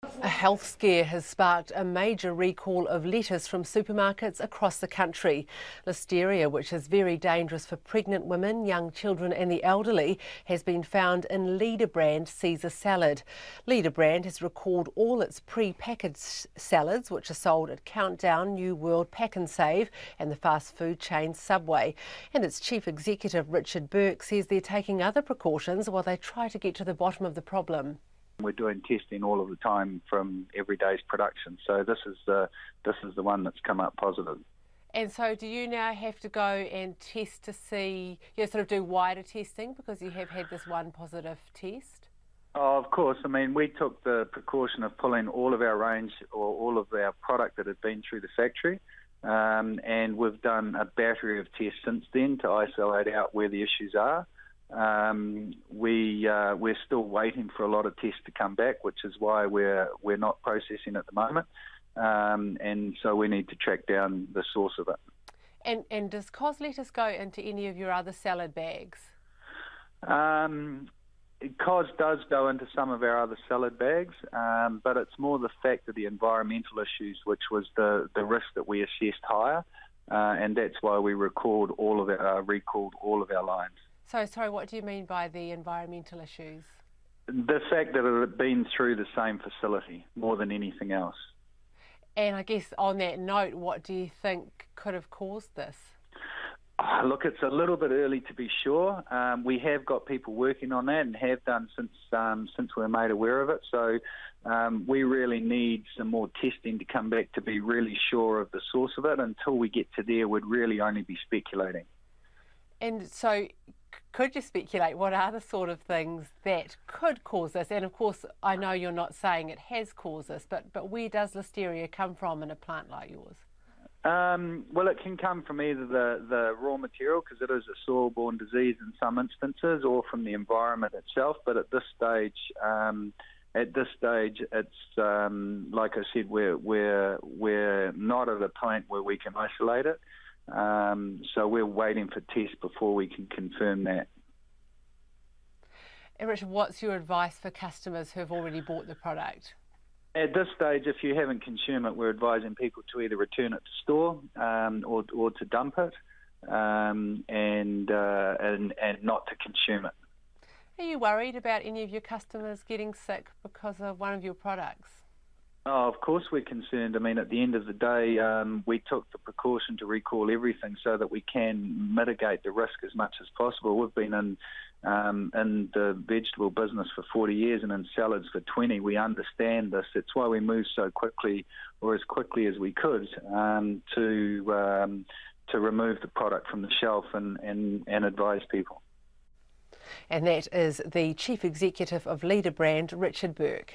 A health scare has sparked a major recall of lettuce from supermarkets across the country. Listeria, which is very dangerous for pregnant women, young children and the elderly, has been found in Leaderbrand Caesar salad. Leaderbrand has recalled all its pre-packaged salads, which are sold at Countdown, New World, Pack and Save and the fast food chain Subway. And its chief executive, Richard Burke, says they're taking other precautions while they try to get to the bottom of the problem. We're doing testing all of the time from every day's production. So this is the one that's come up positive. And so do you now have to go and test to see, sort of do wider testing because you have had this one positive test? Oh, of course. I mean, we took the precaution of pulling all of our range or all of our product that had been through the factory. And we've done a battery of tests since then to isolate out where the issues are. We're still waiting for a lot of tests to come back, which is why we're not processing at the moment, and so we need to track down the source of it. And does cos lettuce go into any of your other salad bags? Cos does go into some of our other salad bags, but it's more the fact of the environmental issues, which was the risk that we assessed higher, and that's why we recalled all of our lines. So, sorry, what do you mean by the environmental issues? The fact that it had been through the same facility more than anything else. And I guess on that note, what do you think could have caused this? Look, it's a little bit early to be sure. We have got people working on that and have done since we were made aware of it. So we really need some more testing to come back to be really sure of the source of it. Until we get to there, we'd really only be speculating. And so could you speculate what are the sort of things that could cause this? And of course, I know you're not saying it has caused this, but where does listeria come from in a plant like yours? Well, it can come from either the raw material, because it is a soil-borne disease in some instances, or from the environment itself. But at this stage, it's like I said, we're not at a point where we can isolate it. So we're waiting for tests before we can confirm that. And Richard, what's your advice for customers who have already bought the product? At this stage, if you haven't consumed it, we're advising people to either return it to store or to dump it, and not to consume it. Are you worried about any of your customers getting sick because of one of your products? Oh, of course we're concerned. I mean, at the end of the day, we took the precaution to recall everything so that we can mitigate the risk as much as possible. We've been in the vegetable business for 40 years and in salads for 20. We understand this. It's why we moved so quickly, or as quickly as we could, to remove the product from the shelf and advise people. And that is the Chief Executive of Leaderbrand, Richard Burke.